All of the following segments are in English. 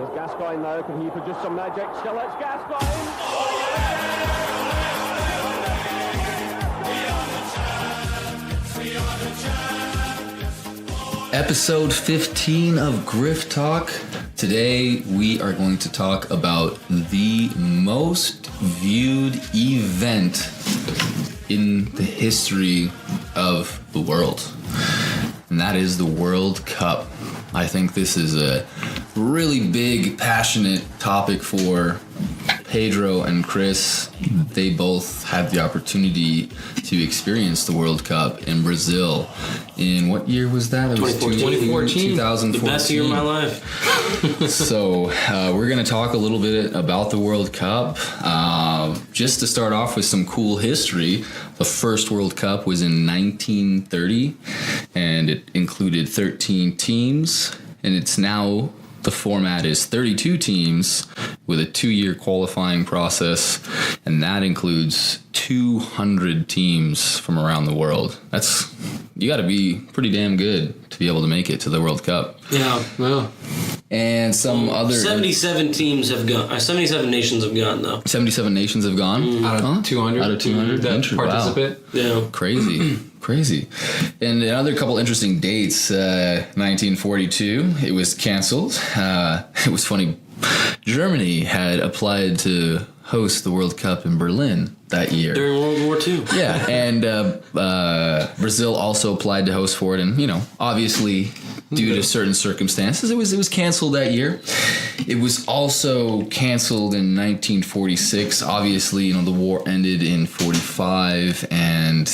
Here's Gascoigne now, can he produce some magic? Still it's Gascoigne! Episode 15 of Griff Talk. Today we are going to talk about the most viewed event in the history of the world, and that is the World Cup. I think this is a really big, passionate topic for Pedro and Chris. They both had the opportunity to experience the World Cup in Brazil. In what year was that? It was 2014. 2014. The best year of my life. So we're going to talk a little bit about the World Cup. Just to start off with some cool history, the first World Cup was in 1930, and it included 13 teams, and it's now... The format is 32 teams with a 2-year qualifying process, and that includes 200 teams from around the world. You got to be pretty damn good to be able to make it to the World Cup. Yeah, well. And some other... 77 teams have gone. 77 nations have gone, though. 77 nations have gone? Out of 200? Out of 200? That participate? Wow. Yeah. Crazy. And another couple interesting dates, 1942, it was canceled. It was funny. Germany had applied to host the World Cup in Berlin that year. During World War II. Yeah, and Brazil also applied to host for it, and, obviously, due to certain circumstances, it was canceled that year. It was also canceled in 1946. Obviously, the war ended in 45, and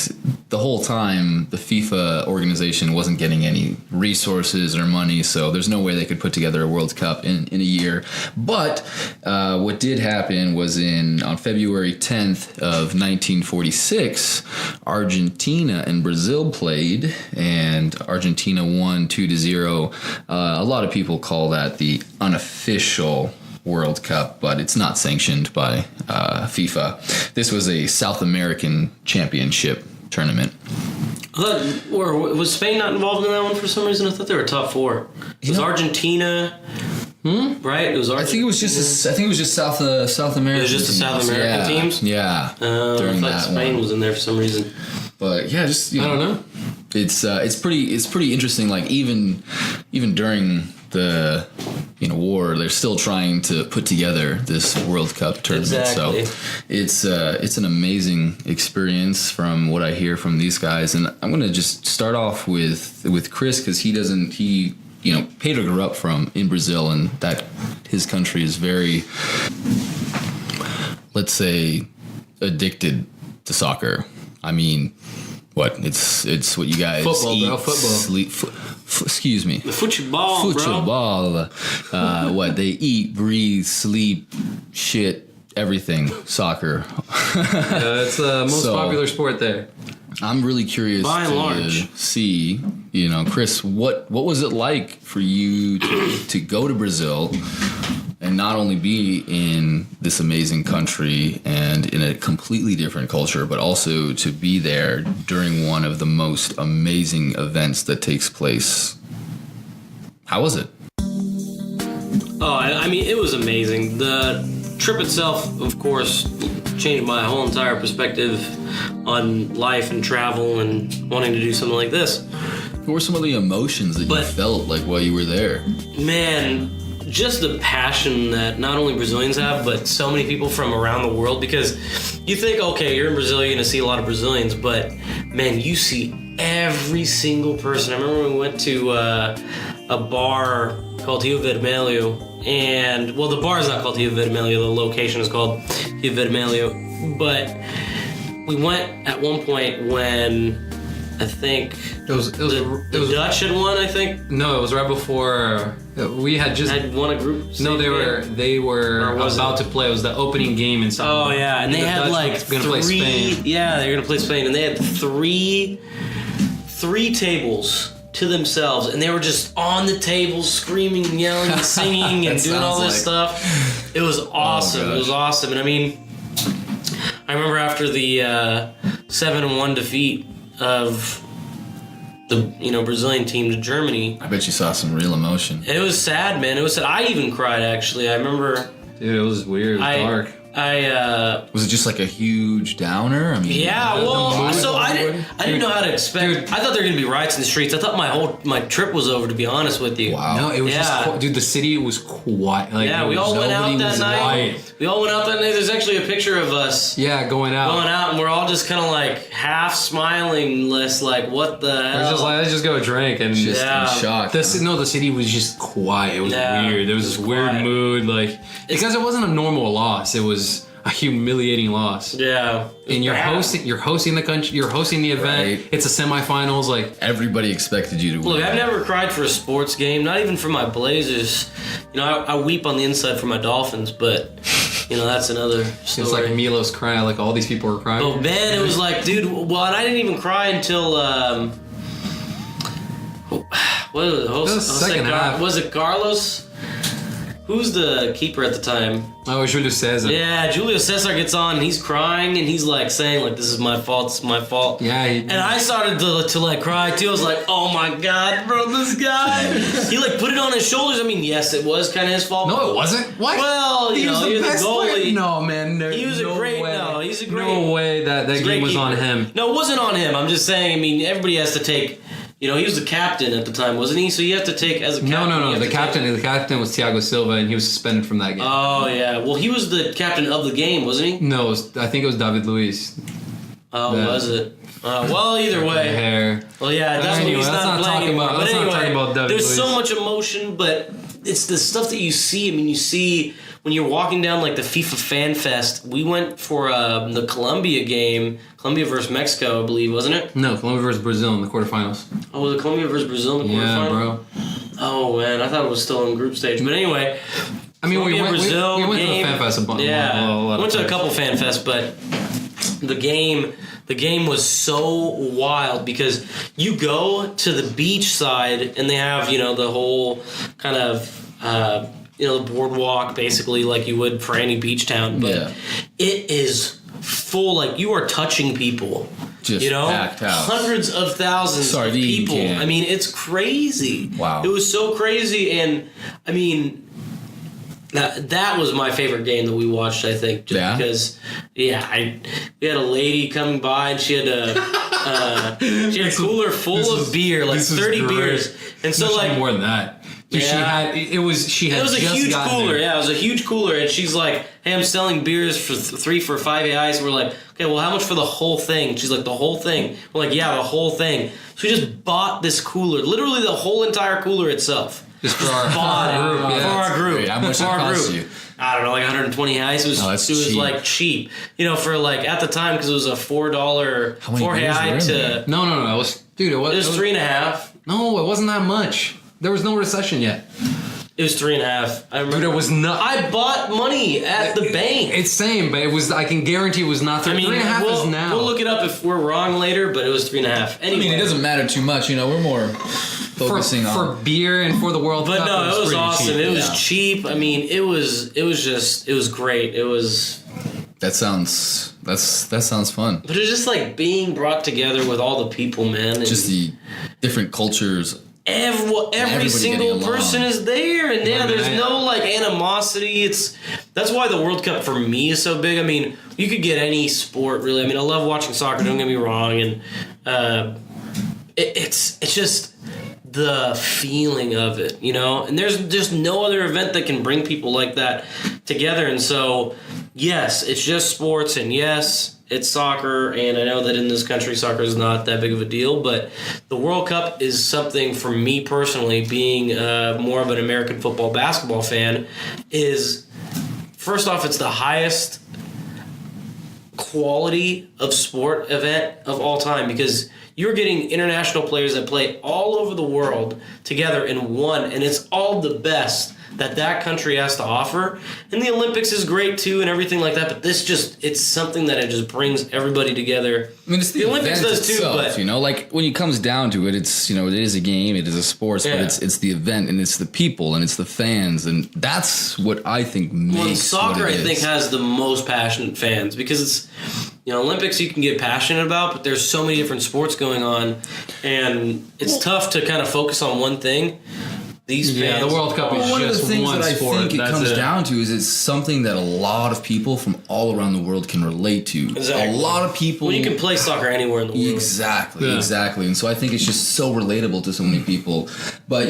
the whole time, the FIFA organization wasn't getting any resources or money, so there's no way they could put together a World Cup in a year. But what did happen was on February 10th of 1946, Argentina and Brazil played, and Argentina won 2-0. A lot of people call that the unofficial World Cup, but it's not sanctioned by FIFA. This was a South American championship tournament. Was Spain not involved in that one for some reason? I thought they were top four. It was Argentina... Right? It was Argentina. I think it was just South American. It was just the South American teams? Yeah. I thought Spain was in there for some reason. But yeah, just I don't know. It's pretty interesting. Like even during the war, they're still trying to put together this World Cup tournament. Exactly. So it's an amazing experience from what I hear from these guys. And I'm gonna just start off with Chris, because Pedro grew up in Brazil, and that his country is very, let's say, addicted to soccer. I mean, it's what you guys football, eat, bro, football. sleep, excuse me. The football, bro. What they eat, breathe, sleep, shit, everything, soccer. It's the most popular sport there. I'm really curious to see, Chris, what was it like for you to go to Brazil and not only be in this amazing country and in a completely different culture, but also to be there during one of the most amazing events that takes place? How was it? Oh, I mean, it was amazing. The trip itself, of course, changed my whole entire perspective on life and travel and wanting to do something like this. What were some of the emotions that you felt while you were there? Man, just the passion that not only Brazilians have, but so many people from around the world. Because you think, okay, you're in Brazil, you're going to see a lot of Brazilians, but man, you see every single person. I remember we went to a bar called Rio Vermelho, and the bar is not called Rio Vermelho, the location is called Rio Vermelho, but we went at one point when I think the Dutch had won. I think no, it was right before we had won a group. No, they were about to play. It was the opening game in South. Oh yeah, and they had Dutch gonna play Spain. Yeah, they were gonna play Spain, and they had three tables to themselves, and they were just on the tables screaming and yelling and singing and doing all this stuff. It was awesome. It was awesome. And I mean, I remember after the 7-1 defeat of Brazilian team to Germany. I bet you saw some real emotion. It was sad, man. It was sad. I even cried, actually. I remember... Dude, it was weird. It was dark. Was it just like a huge downer? I mean, yeah. Well, so I didn't know how to expect. Dude, I thought there were gonna be riots in the streets. I thought my trip was over. To be honest with you. Wow. No, it was just dude. The city was quiet. Like, we all went out that night. Quiet. We all went out that night. There's actually a picture of us. Yeah, going out, and we're all just kind of like half smiling, like what the hell? We're just like, let's just go drink and just in shock. The city was just quiet. It was weird. There was this weird mood, like because it wasn't a normal loss. It was a humiliating loss. Yeah. And you're hosting the country, you're hosting the event. Right. It's a semifinals. Like everybody expected you to win. Look, I've never cried for a sports game, not even for my Blazers. I weep on the inside for my Dolphins, but that's another story. It's like Milos crying, like all these people were crying. Oh man, it was like, dude. Well, and I didn't even cry until what was it? The second half. Was it Carlos? Who's the keeper at the time? Oh, Julio Cesar. Yeah, Julio Cesar gets on and he's crying and he's like saying like, "This is my fault. This is my fault." Yeah. And I started to like cry too. I was like, "Oh my god, bro, this guy!" He like put it on his shoulders. I mean, yes, it was kind of his fault. No, it wasn't. What? Well, he was the goalie. Player. No, man. He's a great. No way that game was on him. No, it wasn't on him. I'm just saying. I mean, everybody has to take. He was the captain at the time, wasn't he? So you have to take as a captain. No. The captain was Thiago Silva, and he was suspended from that game. Oh yeah. Well, he was the captain of the game, wasn't he? No, I think it was David Luiz. Oh, was it? Well, either way. Hair. Well, yeah, definitely he's not playing anymore. But anyway, there's so much emotion, but it's the stuff that you see. I mean, you see when you're walking down like the FIFA Fan Fest. We went for the Colombia game, Colombia versus Mexico, I believe, wasn't it? No, Colombia versus Brazil in the quarterfinals. Oh, was it Colombia versus Brazil in the quarterfinals? Yeah, bro. Oh man, I thought it was still in group stage. But anyway, I mean, we went Brazil to the game, Fan Fest a bunch. Yeah, went to a couple Fan Fests, but the game was so wild because you go to the beach side and they have the whole kind of the boardwalk basically like you would for any beach town, but it is full, like you are touching people. Just packed house. Hundreds of thousands of people. I mean, it's crazy. Wow. It was so crazy, and I mean, that was my favorite game that we watched, I think, just because, we had a lady coming by, and she had a cooler full of beer, like 30 beers, and so like more than that. Dude, it was a huge cooler. It was a huge cooler, and she's like, "Hey, I'm selling beers for 3 for $5 And we're like, "Okay, well, how much for the whole thing?" She's like, "The whole thing." We're like, "Yeah, the whole thing." So we just bought this cooler, literally the whole entire cooler itself. Just for our group. Great. How much did it cost you? I don't know, like 120 reais. It was cheap. like cheap, for like at the time because it was a $4 reais to. No. It was 3.5. No, it wasn't that much. There was no recession yet. It was 3.5. I remember. Dude, it was not. I bought money at the bank. It's same, but it was. I can guarantee it was not 3.5 is now. We'll look it up if we're wrong later, but it was 3.5. Anyway. I mean, it doesn't matter too much. We're more focusing on for beer and for the World Cup. But no, it was awesome. Cheap. It was cheap. I mean, it was great. It was. That sounds fun. But it was just like being brought together with all the people, man. And just the different cultures. Every single person is there, and there's no like animosity. That's why the World Cup for me is so big. I mean, you could get any sport really. I mean, I love watching soccer. Don't get me wrong, and it's just the feeling of it, And there's just no other event that can bring people like that together. And so, yes, it's just sports, and yes, it's soccer, and I know that in this country soccer is not that big of a deal, but the World Cup is something for me personally, being more of an American football basketball fan, is first off, it's the highest quality of sport event of all time because you're getting international players that play all over the world together in one, and it's all the best that country has to offer. And the Olympics is great too and everything like that, but it's something that it just brings everybody together. I mean, it's the Olympics event does itself, too, but like when it comes down to it, it's it is a game, it is a sport, but it's the event and it's the people and it's the fans, and that's what I think makes soccer what it I think is. has the most passionate fans because Olympics you can get passionate about, but there's so many different sports going on, and it's tough to kind of focus on one thing. These fans, the World Cup is one just of the things one that I sport. think it That's comes it. down to is it's something that a lot of people from all around the world can relate to. Exactly. A lot of people. Well, you can play soccer anywhere in the world. Exactly. And so I think it's just so relatable to so many people. But,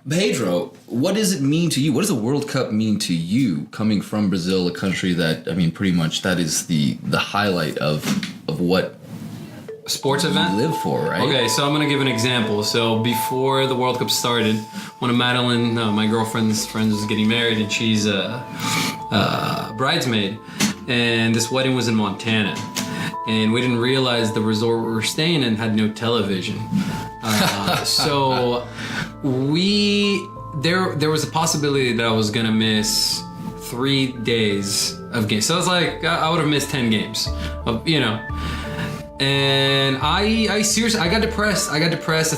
Pedro, what does it mean to you? What does the World Cup mean to you coming from Brazil, a country that, pretty much that is the highlight of what Sports event? you live for, right? Okay, so I'm going to give an example. So before the World Cup started, one of Madeline, my girlfriend's friends, was getting married, and she's a bridesmaid. And this wedding was in Montana. And we didn't realize the resort we were staying in had no television. So there was a possibility that I was going to miss 3 days of games. So I was like, I would have missed 10 games, And I seriously, I got depressed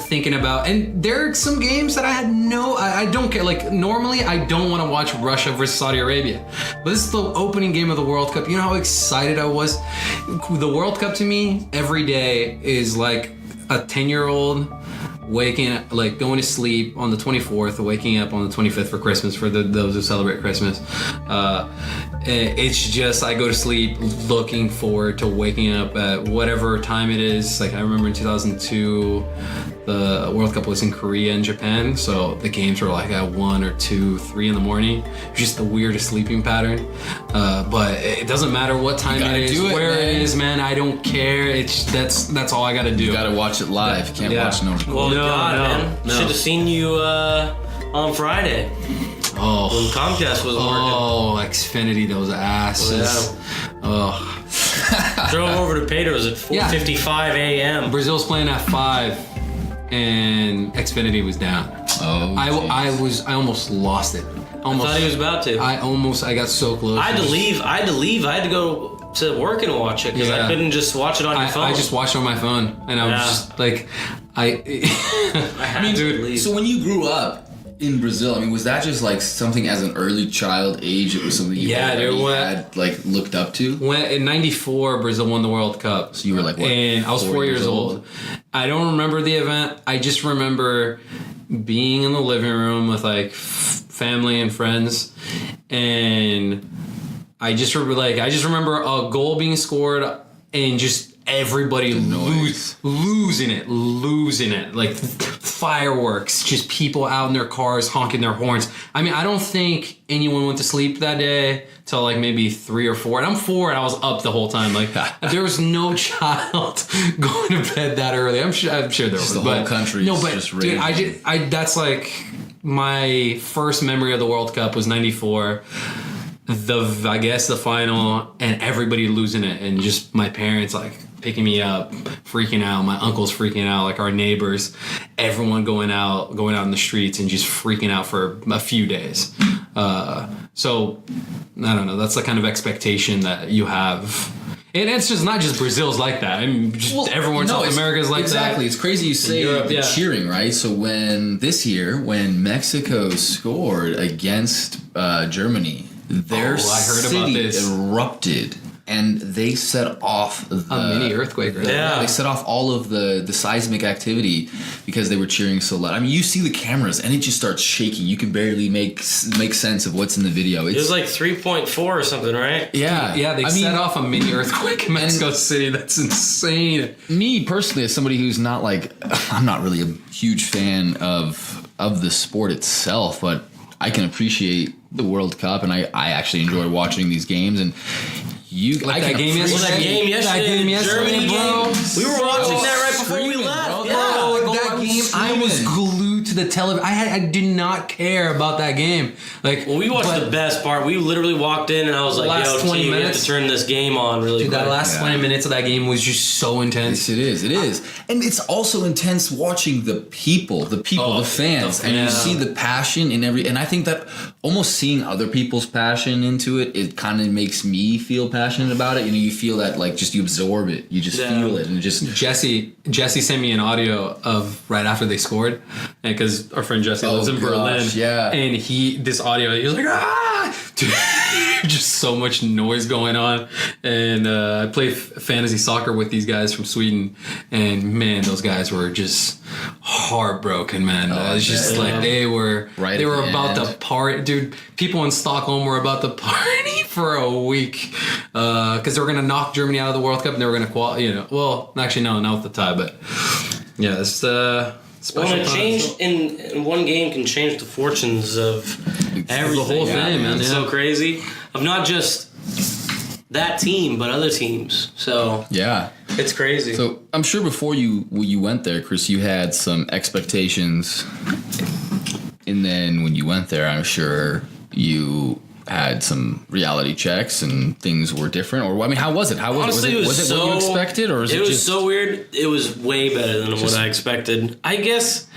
thinking about, and there are some games that I had I don't care. Like, normally I don't want to watch Russia versus Saudi Arabia, but this is the opening game of the World Cup. You know how excited I was? The World Cup to me, every day is like a 10-year-old going to sleep on the 24th, waking up on the 25th for Christmas, for those who celebrate Christmas. It's just, I go to sleep looking forward to waking up at whatever time it is. Like, I remember in 2002, the World Cup was in Korea and Japan, so the games were like at 1 or 2, 3 in the morning. Just the weirdest sleeping pattern. But it doesn't matter what time it is, where it is, man. I don't care. That's all I gotta do. You gotta watch it live. You can't watch no recording. Well, man. Should have seen you on Friday. Oh, when Comcast was working. Oh, Xfinity, those asses. Drove over to Pedro's at 4:55 a.m. Brazil's playing at 5, and Xfinity was down. Oh, I almost lost it. I thought he was about to. I got so close. I had to leave. I had to go to work and watch it because I couldn't just watch it on your phone. I just watched it on my phone, and I was just like, dude. So when you grew up in Brazil, was that just like something as an early child age? It was something you had like looked up to. When in '94, Brazil won the World Cup. So you were like, what? And I was 4 years old. I don't remember the event. I just remember being in the living room with like family and friends, and I just remember a goal being scored and just everybody losing it, like fireworks, just people out in their cars honking their horns. I don't think anyone went to sleep that day till like maybe 3 or 4, and I'm 4 and I was up the whole time. Like, there was no child going to bed that early. I'm sure there was, the whole country. No, but just dude, I that's like my first memory of the World Cup was '94. I guess the final, and everybody losing it, and just my parents like picking me up, freaking out, my uncles freaking out, like our neighbors, everyone going out in the streets and just freaking out for a few days. So I don't know, that's the kind of expectation that you have. And it's just not just Brazil's like that. Everyone in South America is like that. Exactly. It's crazy you say the cheering, right? So when Mexico scored against Germany, their city erupted, and they set off a mini earthquake. Right? They set off all of the seismic activity because they were cheering so loud. You see the cameras, and it just starts shaking. You can barely make sense of what's in the video. It was like 3.4 or something, right? Yeah, They set off a mini earthquake in Mexico City. That's insane. Me personally, as somebody who's not I'm not really a huge fan of the sport itself, but I can appreciate the World Cup, and I actually enjoy watching these games. And that game yesterday, bro. We were watching that right before we left. That game, I was glued to the television. I did not care about that game. We watched the best part. We literally walked in, and I was like, "Yo, 20 minutes, we have to turn this game on really quick." That last 20 minutes of that game was just so intense. Yes, it is, and it's also intense watching the people, the fans, and you see the passion in every. And I think that almost seeing other people's passion into it, it kind of makes me feel passionate about it. You feel that just you absorb it, you just feel it, and it just. Jesse sent me an audio of right after they scored, and because our friend Jesse lives in Berlin, and this audio, he was like, There's just so much noise going on. And I play fantasy soccer with these guys from Sweden, and man, those guys were just heartbroken, man. It's just like they were about to party, dude. People in Stockholm were about to party for a week because they were gonna knock Germany out of the World Cup, and they were gonna qualify. Well, actually, no, not with the tie, but yeah, it's special. Well, it changed in one game can change the fortunes of everything. The whole thing, man. It's so crazy. Of not just that team, but other teams. So Yeah. it's crazy. So I'm sure before you went there, Chris, you had some expectations, and then when you went there, I'm sure you had some reality checks and things were different. Or I mean, how was it? How was Honestly, it? Was it what you expected, or it was just so weird? It was way better than what I expected. I guess,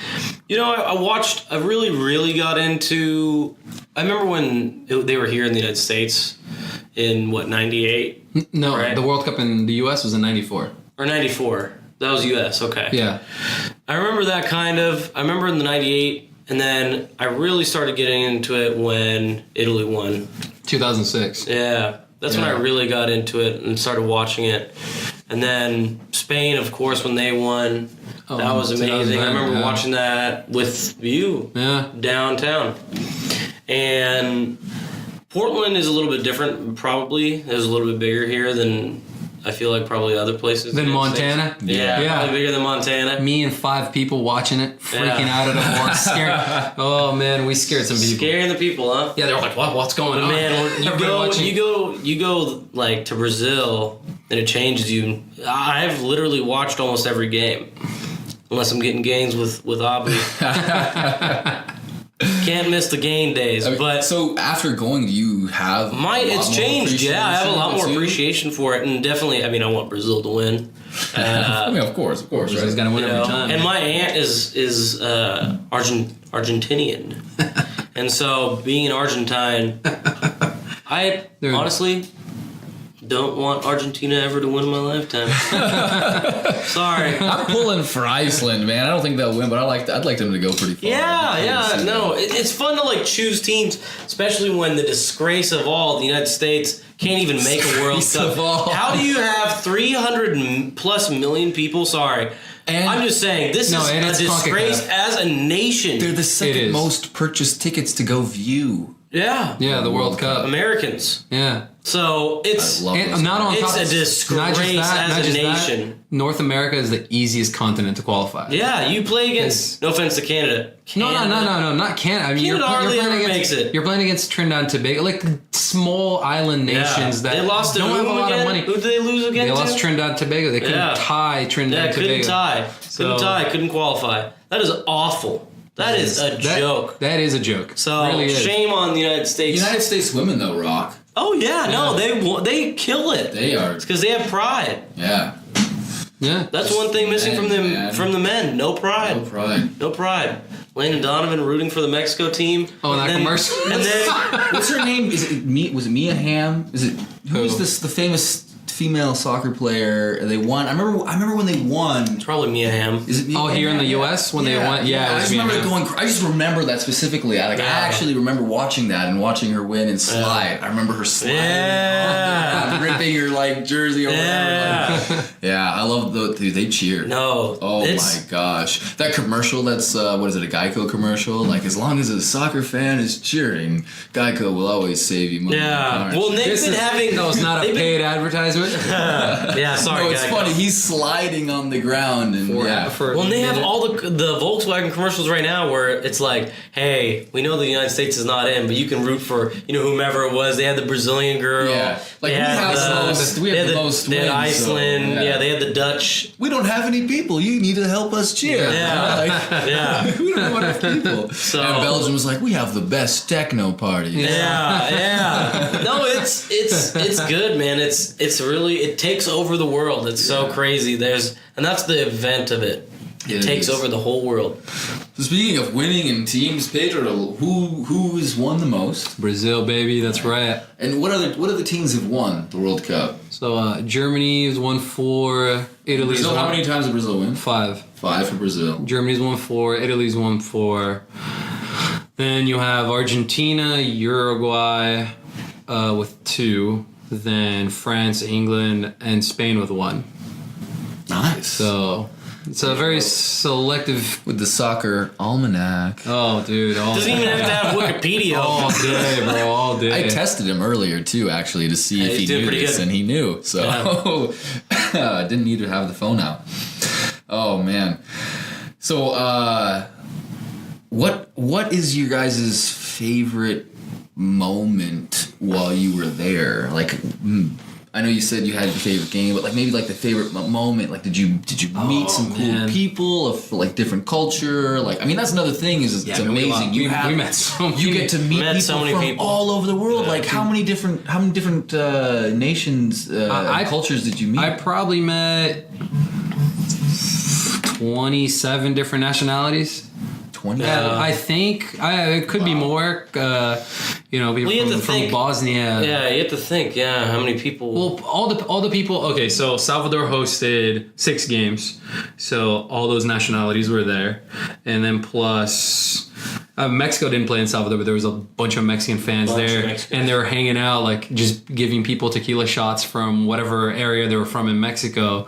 I really got into. I remember when they were here in the United States in what 98? No, right? the World Cup in the U.S. was in '94 or 94. That was U.S. Okay. Yeah. I remember that kind of. I remember in the 98. And then I really started getting into it when Italy won. 2006. Yeah, that's when I really got into it and started watching it. And then Spain, of course, when they won, that was amazing. I remember watching that with you downtown. And Portland is a little bit different, probably. It was a little bit bigger here than I feel like probably other places. Than Montana? Yeah, probably bigger than Montana. Me and 5 people watching it, freaking out at the horse, scared. Oh man, we scared some people. Scaring the people, huh? Yeah, they were like, "What's going on?" Man, you go like to Brazil, and it changes you. I've literally watched almost every game, unless I'm getting games with Aubrey. Can't miss the game days. But so after going, do you have it's changed. Yeah, I have a lot more appreciation for it, and definitely. I mean, I want Brazil to win. I mean, of course, Brazil's right? gonna win every time. And my aunt is Argentinian, and so being an Argentine, I honestly don't want Argentina ever to win in my lifetime. Sorry. I'm pulling for Iceland, man. I don't think they'll win, but I'd like them to go pretty far. Yeah. No, it's fun to like choose teams, especially when the disgrace of all, the United States can't even make a World Cup. How do you have 300 plus million people? Sorry. And I'm just saying, this is a disgrace as a nation. They're the second most purchased tickets to go view. Yeah. Yeah, the World Cup. Americans. Yeah. So it's a disgrace as a nation. North America is the easiest continent to qualify. Yeah, you play against. No offense to Canada. No, not Canada. I mean, Canada hardly ever makes it. You're playing against Trinidad and Tobago, like small island nations that they lost don't have a lot of money. Who did they lose again? They lost Trinidad and Tobago. They couldn't tie Trinidad and Tobago. Couldn't qualify. That is awful. That is a joke. That is a joke. So really shame on the United States. United States women though rock. Oh yeah, no, they kill it. They are. It's because they have pride. Yeah. Yeah. That's one thing missing from the men. No pride. No pride. Landon Donovan rooting for the Mexico team. Oh, that commercial. And then what's her name? Was it Mia Hamm? Who's the famous female soccer player? They won. I remember when they won. It's probably Mia Hamm. Is it Mia Hamm? Here in the U.S. when they won? Yeah. I just remember that specifically. I actually remember watching that and watching her win and slide. I remember her sliding, ripping her jersey or whatever. Yeah, I love they cheer. No. Oh my gosh, that commercial. That's what is it? A Geico commercial? Like as long as a soccer fan is cheering, Geico will always save you money. Yeah. Well, they've been having. No, it's not a paid advertisement. Yeah, sorry. No, it's funny. He's sliding on the ground and they have all the Volkswagen commercials right now where it's like, hey, we know the United States is not in, but you can root for whomever it was. They had the Brazilian girl. Yeah, we have the most. They had Iceland. So, they had the Dutch. We don't have any people. You need to help us cheer. Yeah, we don't have people. So, and Belgium was like, we have the best techno parties. Yeah. No, it's good, man. It's really, it takes over the world. It's so crazy. And that's the event of it. It takes over the whole world. So speaking of winning in teams, Pedro, who has won the most? Brazil, baby. That's right. And what other teams have won the World Cup? So Germany has won 4. Italy's Brazil, won. how many times did Brazil win? 5. 5 for Brazil. Germany's won 4. Italy's won 4. Then you have Argentina, Uruguay, with 2, then France, England, and Spain with 1. Nice. So it's a very selective. With the soccer almanac. Oh, dude! Doesn't even have to have Wikipedia. All day, bro. All day. I tested him earlier too, actually, to see if he's he doing knew pretty this, good. and he knew. So I didn't need to have the phone out. Oh man. So what is your guys' favorite moment while you were there? Like, I know you said you had your favorite game, but like maybe like the favorite moment. Like, did you meet some cool people of like different culture? Like, I mean, that's another thing is it's amazing. We met so many. You get to meet Met people so many from people. all over the world. Like, how many different nations, cultures did you meet? I probably met 27 different nationalities. 20. I think it could be more. People from Bosnia. Yeah, you have to think. Yeah, how many people? Well, all the people. Okay, so Salvador hosted 6 games, so all those nationalities were there, and then plus Mexico didn't play in Salvador, but there was a bunch of Mexican fans there, and they were hanging out, like just giving people tequila shots from whatever area they were from in Mexico.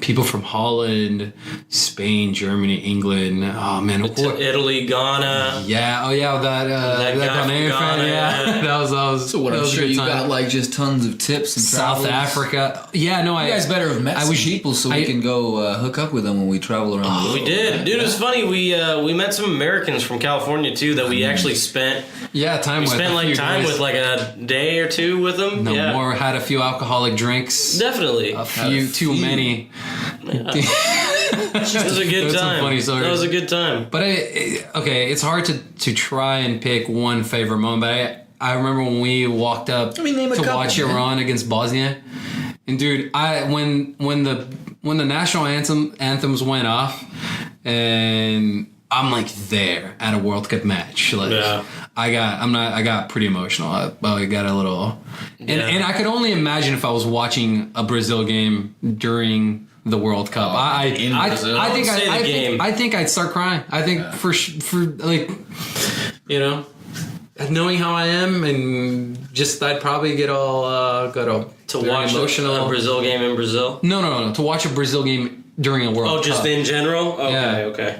People from Holland, Spain, Germany, England. Oh man, Italy, Ghana. Yeah. Oh yeah, that guy from Ghanaian fan. Ghana, Yeah, that was. So what? that I'm was a sure good you time. got like just tons of tips and South travels. Africa. Yeah, no, You guys better have met some people so we can go hook up with them when we travel around the world. We did, dude. It was funny. We met some Americans from California too that we actually spent. time We with. spent a like few time days. with like a day or 2 with them. No yeah, more. Had a few alcoholic drinks. definitely. A few too many. It was a good That's some time. funny stories. That was a good time. But it's hard to try and pick one favorite moment. But I remember when we walked up name a to couple, watch man. Iran against Bosnia, and dude, when the national anthems went off, and I'm like there at a World Cup match. Like I got pretty emotional. I got a little, and I could only imagine if I was watching a Brazil game during the World Cup. I think I'd start crying. I think for like, knowing how I am, and just I'd probably get all To watch emotional. a Brazil game in Brazil. No. To watch a Brazil game during a World Cup. Oh, just in general. Okay, Yeah. okay.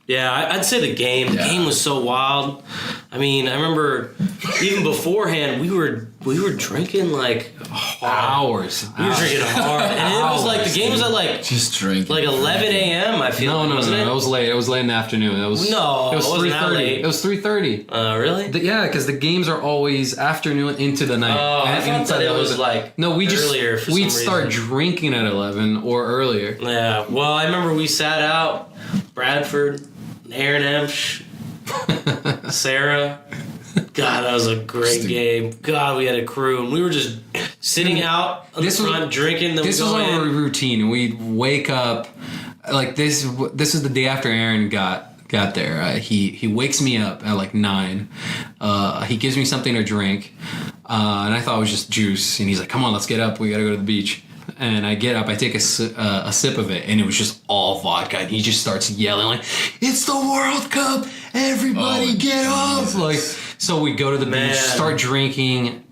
Yeah, I'd say the game. The game was so wild. I mean, I remember even beforehand we were drinking like hours. We were drinking hard, and it was like the game was at like Just drink. like 11 a.m. I feel like, wasn't it? It was late. It was late in the afternoon. It was it wasn't that 3:30. late. It was 3:30. Really? Yeah, because the games are always afternoon into the night. Oh, I thought that it was like we earlier for we'd some start reason. drinking at 11 or earlier. Yeah. Well, I remember we sat out Bradford, Aaron Emsch, Sarah. God, that was a great game. God, we had a crew, and we were just sitting out on the front drinking. Then this was our routine. We'd wake up like this. This is the day after Aaron got there. He wakes me up at like 9. He gives me something to drink, and I thought it was just juice. And he's like, "Come on, let's get up. We gotta go to the beach." And I get up, I take a sip of it, and it was just all vodka. And he just starts yelling like, "It's the World Cup! Everybody get up!" Like, so we go to the beach, start drinking,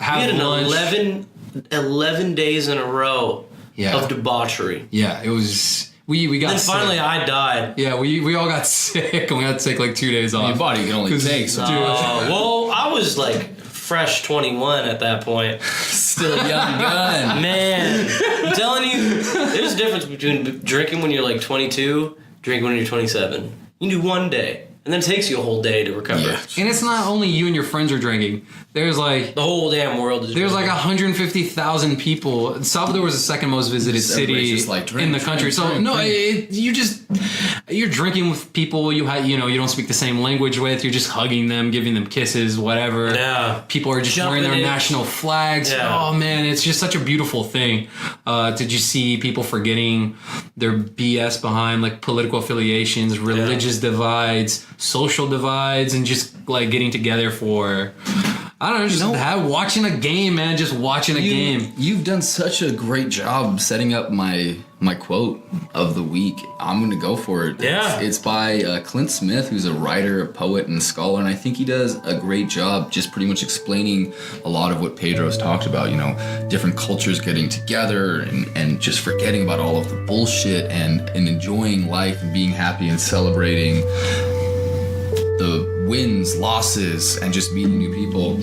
have we had lunch. 11 days in a row of debauchery. Yeah, it was. We got. Then sick. finally, I died. Yeah, we all got sick, and we had to take like 2 days off. Your body can only take so. Well, I was like fresh 21 at that point. Still a young gun. Man, I'm telling you, there's a difference between drinking when you're like 22, drinking when you're 27. You can do one day, and then it takes you a whole day to recover. Yeah. And it's not only you and your friends are drinking. There's like The whole damn world is there's drinking. like 150,000 people. Salvador was the second most visited city just like, drink, in the drink, country. So drink, no, drink. you're drinking with people you don't speak the same language with. You're just hugging them, giving them kisses, whatever. Yeah. People are just Jumping wearing their in. national flags. Yeah. Oh man, it's just such a beautiful thing. Did you see people forgetting their BS behind like political affiliations, religious divides, social divides, and just like getting together for I don't know, just watching a game, man. Just watching a game. You've done such a great job setting up my my quote of the week. I'm going to go for it. Yeah. It's by Clint Smith, who's a writer, a poet, and a scholar, and I think he does a great job just pretty much explaining a lot of what Pedro's talked about, different cultures getting together and just forgetting about all of the bullshit and enjoying life and being happy and celebrating the wins, losses, and just meeting new people.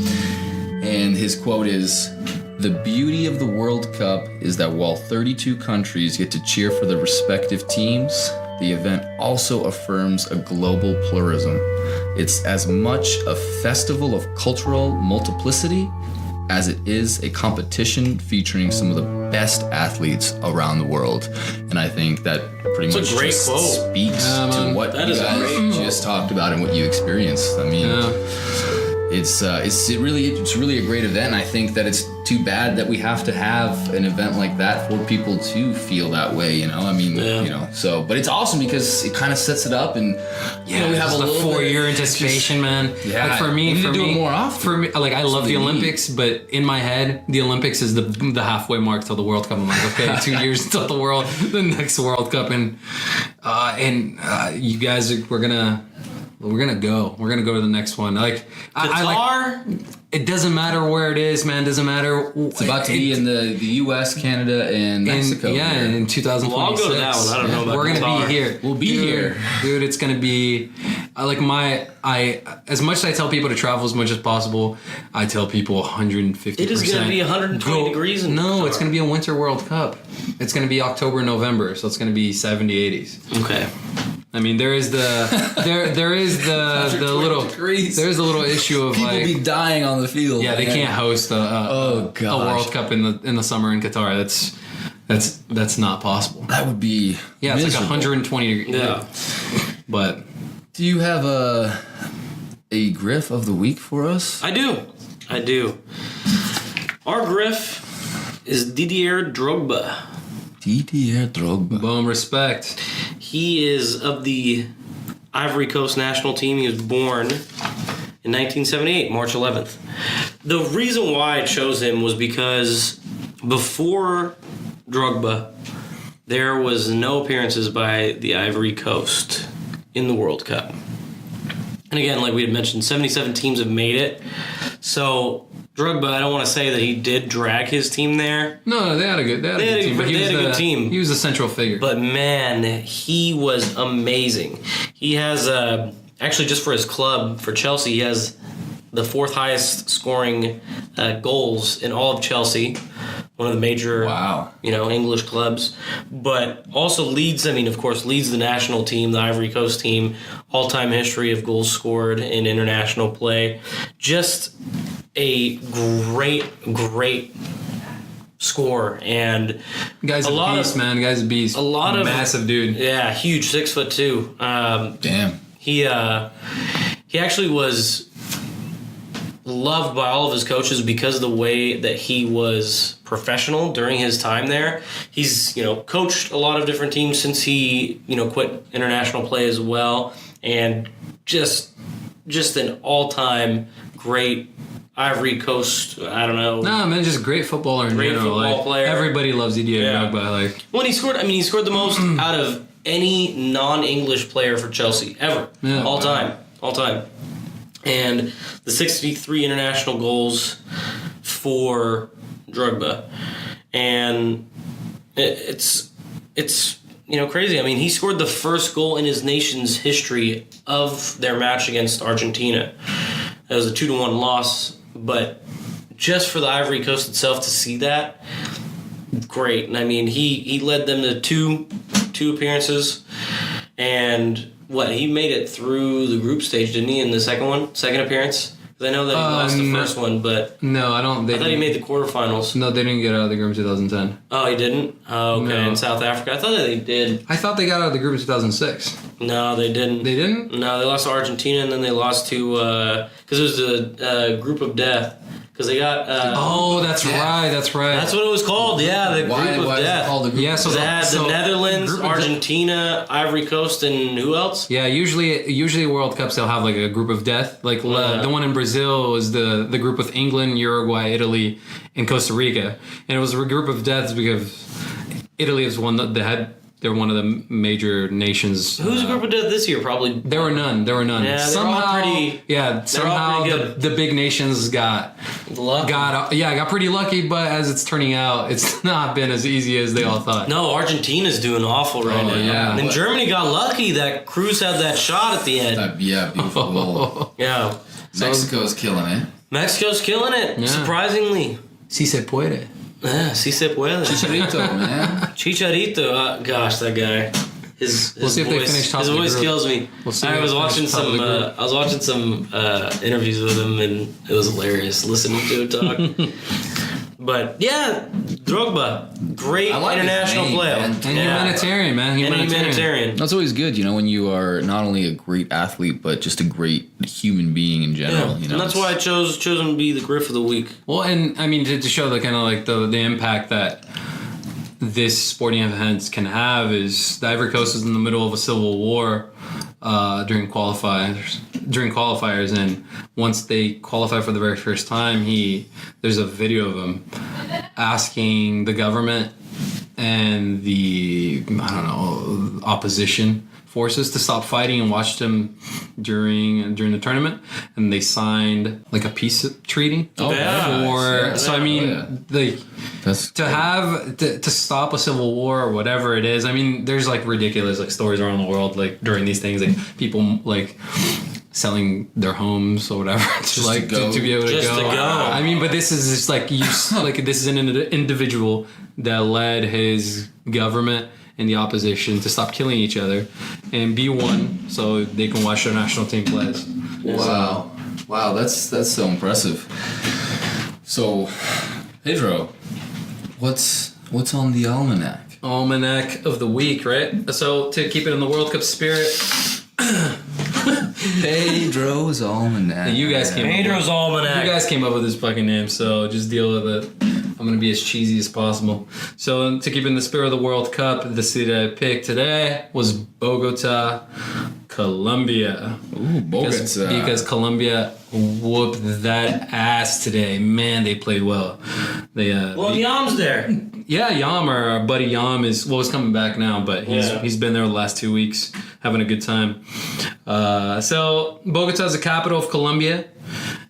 And his quote is, "The beauty of the World Cup is that while 32 countries get to cheer for their respective teams, the event also affirms a global pluralism. It's as much a festival of cultural multiplicity as it is a competition featuring some of the best athletes around the world." And I think that pretty It's much a great just quote. speaks to what That you is a guys great just talked about and what you experienced. I mean, it's really a great event, and I think that it's too bad that we have to have an event like that for people to feel that way, I mean, so, but it's awesome because it kind of sets it up, and we have a the little 4-year bit, anticipation, man. Yeah, Like for we me, need to do it more often. For me, like I love the what we need. Olympics, but in my head, the Olympics is the halfway mark till the World Cup. I'm like, okay, 2 years until the next World Cup, and you guys, we're gonna go to the next one. Like Qatar? it doesn't matter where it is, man. Doesn't matter. It's about to be in the U.S., Canada, and Mexico. in 2026. Well, I'll go to that one. I don't know about We're gonna Qatar. be here. We'll be here, dude. It's gonna be as much as I tell people to travel as much as possible, I tell people 150%. It is gonna be 120 degrees in No, Qatar. it's gonna be a Winter World Cup. It's gonna be October, November, so it's gonna be 70, 80s. Okay. I mean, there is the little degrees. there's a little issue of People like be dying on the field. yeah, they man. can't host a World Cup in the summer in Qatar. That's not possible. That would be Yeah, it's miserable. like 120 degrees. Yeah. But Do you have a griff of the week for us? I do. Our griff is Didier Drogba. Didier Drogba. boom, respect. He is of the Ivory Coast national team. He was born in 1978, March 11th. The reason why I chose him was because before Drogba, there was no appearances by the Ivory Coast in the World Cup. And again, like we had mentioned, 77 teams have made it. So Drogba, I don't want to say that he did drag his team there, No, they had a good team. But they had a good team. He was the central figure. but man, he was amazing. He has, actually just for his club, for Chelsea, he has the 4th highest scoring goals in all of Chelsea, one of the major Wow. English clubs, but also leads the national team, the Ivory Coast team, all-time history of goals scored in international play. Just a great scorer, and Guy's a beast, man. Guy's a beast. a lot of massive dude. Yeah, huge, 6'2". Damn. He actually was loved by all of his coaches because of the way that he was professional during his time there. He's coached a lot of different teams since he quit international play as well, and just an all-time great Ivory Coast. I don't know. Nah, man, just great footballer in Great general. football Like, player. everybody loves Didier Yeah. Drogba. Like, When he scored the most out of any non-English player for Chelsea ever, Yeah. all time, and the 63 international goals for Drogba, and it's crazy. I mean, he scored the first goal in his nation's history of their match against Argentina. It was a 2-1 loss, but just for the Ivory Coast itself to see that, great. And I mean, he led them to two appearances, and he made it through the group stage, didn't he? In the second appearance, because I know that he lost the no. first one, but no, I don't. I thought he made the quarterfinals. No, they didn't get out of the group in 2010. Oh, he didn't. Oh, okay. No. In South Africa, I thought that they did. I thought they got out of the group in 2006. No, they didn't. They didn't? No, they lost to Argentina, and then they lost to because it was the group of death. Because they got. Oh, that's right. That's right. That's what it was called. Yeah, the Why group of is it death. called the group? Yeah, so They had the Netherlands, group of death- Argentina, Ivory Coast, and who else? Yeah, usually World Cups they'll have like a group of death. Like the one in Brazil was the group with England, Uruguay, Italy, and Costa Rica, and it was a group of deaths because Italy is one that they're one of the major nations. Who's the group of death this year? Probably. There were none. Yeah, somehow, pretty. Somehow pretty good. the big nations got pretty lucky. But as it's turning out, it's not been as easy as they all thought. No, Argentina's doing awful right now. yeah. And Germany got lucky that Cruz had that shot at the end. Beautiful goal. Yeah. Mexico's killing it. Mexico's killing it, Yeah. surprisingly. Si se puede. Yeah, si se puede. Chicharito, man. Chicharito, gosh, that guy. His We'll see if voice, they finish top his of the voice group. kills me. We'll see I if was they watching finish top of some. the group. I was watching some interviews with him, and it was hilarious listening to him talk. But yeah, Drogba, great I like his international name, player, man. And humanitarian, man. Humanitarian. That's always good, when you are not only a great athlete, but just a great human being in general. Yeah. And that's why I chose him to be the Griff of the week. Well, and I mean to show the kind of like the impact that this sporting event can have is the Ivory Coast is in the middle of a civil war during qualifiers, and once they qualify for the very first time, there's a video of him asking the government and the opposition forces to stop fighting and watched him during the tournament, and they signed like a peace treaty. That's To stop a civil war or whatever it is. I mean, there's like ridiculous like stories around the world like during these things, like people like selling their homes or whatever to be able to go. I mean, but this is just like this is an individual that led his government and the opposition to stop killing each other and be one so they can watch their national team plays. Wow, that's so impressive. So, Pedro, what's on the almanac? Almanac of the week, right? So to keep it in the World Cup spirit, Pedro's almanac. You guys came up with this fucking name, so just deal with it. I'm gonna be as cheesy as possible. So to keep in the spirit of the World Cup, the city that I picked today was Bogota, Colombia. Ooh, Bogota. Because Colombia whooped that ass today. Man, they played well. Yam's there. Yeah, Yam, our buddy Yam is coming back now, but he's been there the last 2 weeks, having a good time. So Bogota is the capital of Colombia.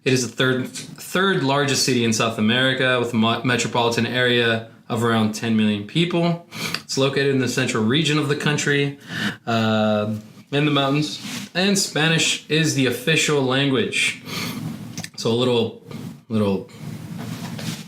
It is the third largest city in South America with a metropolitan area of around 10 million people. It's located in the central region of the country, in the mountains, and Spanish is the official language. So a little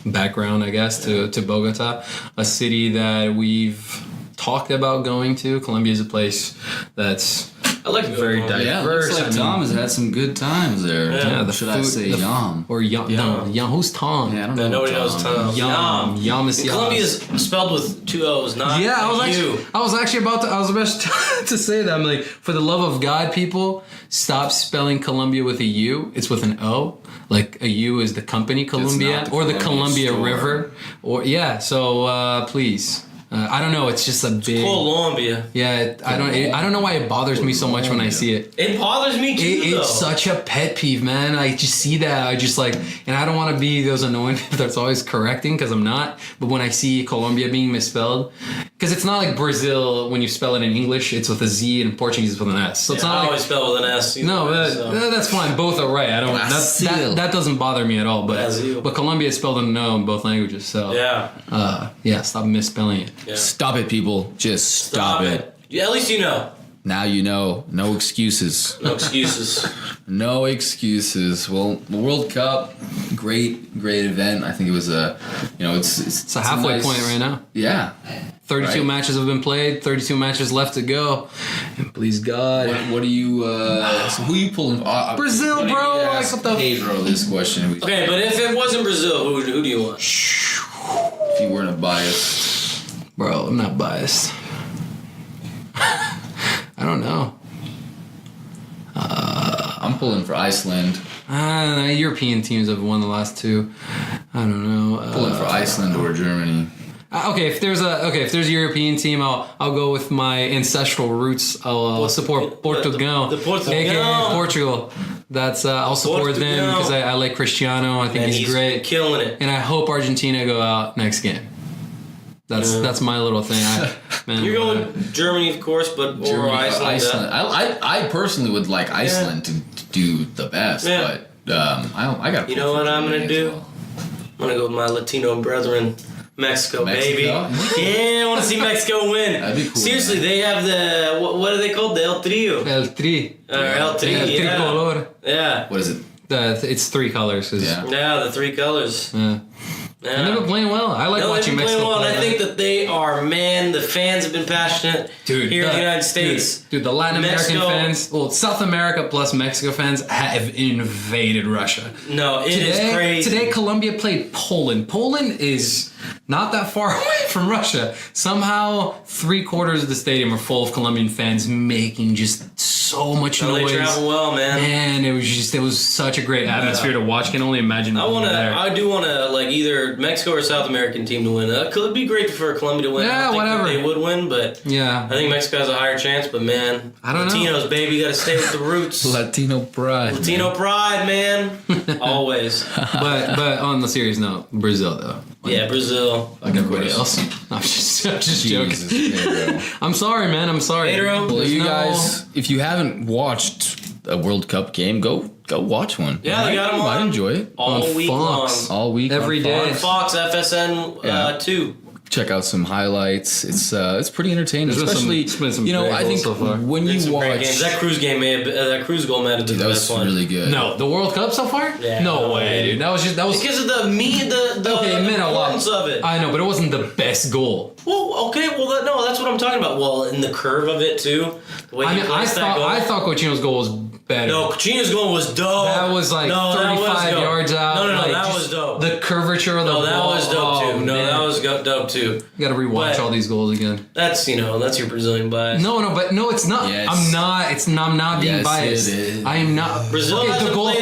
background, I guess, to Bogota, a city that we've talked about going to. Colombia is a place that's very diverse. Yeah, looks like Tom has had some good times there. Yeah, I say Yam? Or Yam? No, Yam. Who's Tom? Yeah, I don't know. Nobody knows Tom. Yam is Yam. Colombia's spelled with 2 O's, not Yeah, I was actually about to say that. I'm like, for the love of God, people, stop spelling Colombia with a U. It's with an O. Like a U is the company Columbia the or the Columbia Columbia store. River, or So please. I don't know. It's just a big. Colombia. Yeah, I don't know why it bothers me so much when I see it. It bothers me too, though. It's such a pet peeve, man. I just see that. I just like, and I don't want to be those annoying people that's always correcting because I'm not. But when I see Colombia being misspelled, because it's not like Brazil when you spell it in English, it's with a Z, and Portuguese is with an S. So it's not I like always spell with an S. no, that's fine. Both are right. I don't. That doesn't bother me at all. But Colombia is spelled in no in both languages. So stop misspelling it. Yeah. Stop it, people. Just stop it. Yeah, at least you know. Now you know. No excuses. No excuses. No excuses. Well, the World Cup, great event. I think it was it's a halfway point right now. Yeah. 32 matches have been played. 32 matches left to go. And please God. What do you? So who are you pulling? Brazil, bro. Ask Pedro this question. Okay, but if it wasn't Brazil, who do you want? If you weren't biased. Bro, I'm not biased. I don't know. I'm pulling for Iceland. European teams have won the last two. I don't know. Pulling for Iceland or Germany. If there's a European team, I'll go with my ancestral roots. I'll support Portugal. The Portugal. AKA Portugal. That's I'll support them because I like Cristiano. I think he's great. Killing it. And I hope Argentina go out next game. That's my little thing. Man, You're going Germany, of course, but or Iceland. I personally would like Iceland to do the best, but I got. You know what I'm gonna do? Well. I'm gonna go with my Latino brethren. Mexico, baby. Yeah, I want to see Mexico win. That'd be cool. Seriously, they have the what are they called? The El Trio. El Tri. El Tri. El Tricolor. Yeah. What is it? It's 3 colors. Yeah, the 3 colors. Yeah. Yeah. And they've been playing well. I like watching Mexico well, play. and I think that they are, the fans have been passionate here in the United States. Dude, the Latin Mexico, American fans, well, South America plus Mexico fans have invaded Russia. No, it is crazy. Today, Colombia played Poland. Poland is not that far away from Russia. Somehow, 3/4 of the stadium are full of Colombian fans making just so much noise. They travel well, man. Man, it was such a great atmosphere to watch. Can only imagine. I do want to like either Mexico or South American team to win. It'd be great for Colombia to win. Yeah, I don't think whatever. They would win, but I think Mexico has a higher chance. But man, I don't know. Latinos, baby, you got to stay with the roots. Latino pride. Latino pride, man. Always. But on the serious note, Brazil though. Yeah, Brazil. Like everybody else. I'm just joking. Pedro. I'm sorry, man. I'm sorry. Pedro. Well, you guys, if you haven't watched a World Cup game, go watch one. Yeah, they got them on. I enjoy it. All On week Fox. long. All week. Every on day. Fox. Fox, FSN 2. Check out some highlights. It's pretty entertaining, There's especially been some I great think goals so far. when It's you some great watch games. That cruise game that cruise goal might have been that the was best one. really good. No, the World Cup so far? Yeah, no no way, way. dude. That was Because of the okay, it meant a lot. importance of it. I know, but it wasn't the best goal. Well, okay, no, that's what I'm talking about. Well, in the curve of it too, the way he placed that goal. I thought Coutinho's goal was better. No, Coutinho's goal was dope. That was like No, that 35 was dope. yards out. No, like, that just was dope. The curvature of the No, ball. that was dope too. Oh, No, man. that was dope too. You gotta rewatch But- all these goals again. That's your Brazilian bias. No, it's not. Yes. I'm not being Yes, biased. it is. I am not. Brazil Okay, hasn't Hold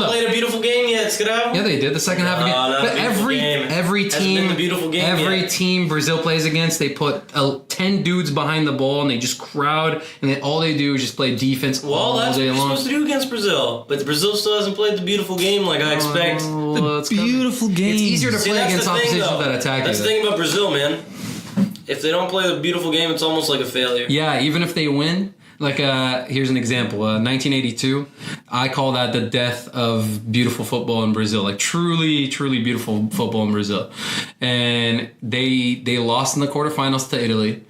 played up. a beautiful game yet, Skidoo. Yeah, they did the second half again. not a But beautiful game. every Hasn't been team, the beautiful game every yet. team Brazil plays against, they put 10 dudes behind the ball and they just crowd, and all they do is just play defense Well, all that's what day you're long. supposed to do against Brazil. But Brazil still hasn't played the beautiful game like I expect. Oh, it's Beautiful game. It's easier to See, play that's against the thing, opposition though. that attack That's you. the thing about Brazil, man. If they don't play the beautiful game, it's almost like a failure. Yeah, even if they win. Like, here's an example. 1982, I call that the death of beautiful football in Brazil. Like, truly, truly beautiful football in Brazil. And they lost in the quarterfinals to Italy.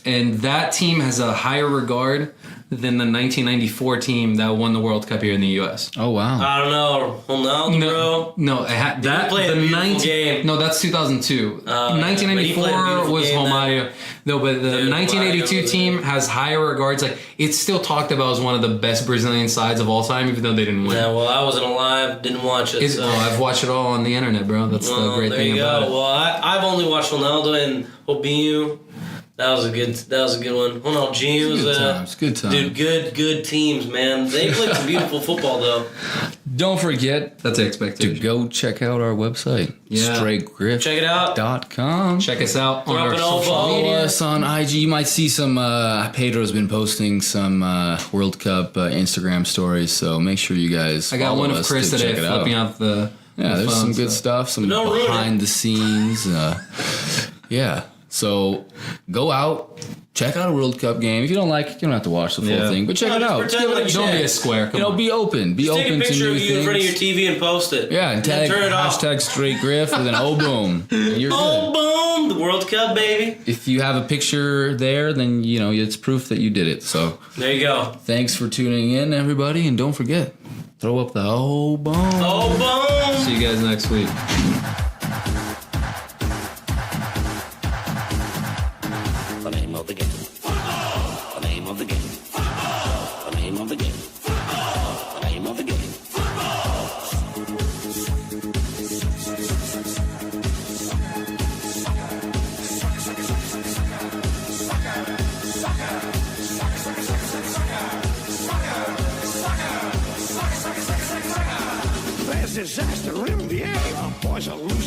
And that team has a higher regard than the 1994 team that won the World Cup here in the U.S. Oh wow. I don't know. Ronaldo, bro. No, that played a the beautiful game. No, that's 2002. but he played a 1994 beautiful was game then. Romario. No, but the Dude, 1982 Romario was team there. has higher regards. Like, it's still talked about as one of the best Brazilian sides of all time, even though they didn't win. Yeah, well, I wasn't alive, didn't watch it. So. I've watched it all on the internet, bro. That's the great there thing you about go. it. Well, I've only watched Ronaldo and Robinho. That was a good one. Ronaldinho was Good times. Dude, good teams, man. They played some beautiful football though. Don't forget That's the to expectation. go check out our website. Yeah. Check it out. StrayGriff.com. Check us out on Throw our up an social elbow. Follow media. us on IG. You might see some. Pedro's been posting some World Cup Instagram stories, so make sure you guys. I got follow one of us Chris to today check it out. flipping out the. Yeah, the there's some phone good stuff. Some Don't ruin it. behind the scenes. Yeah, so go out, check out a World Cup game. If you don't like it, you don't have to watch the full Yeah. thing, but check No, it just out. pretend like you Don't be did. a square. Come You know, on. be open. Be Take open a to picture new of you things. in front of your TV and post it. Yeah, and then tag turn it off. hashtag Straight Griff, and then oh boom, and you're good. Oh, boom! The World Cup, baby. If you have a picture there, then you know it's proof that you did it. So There you go. thanks for tuning in, everybody, and don't forget, throw up the oh boom. Oh, boom! See you guys next week. The name of the game. The name of the game. The name of the game. The name of the game. There's disaster in the air. Boys are losing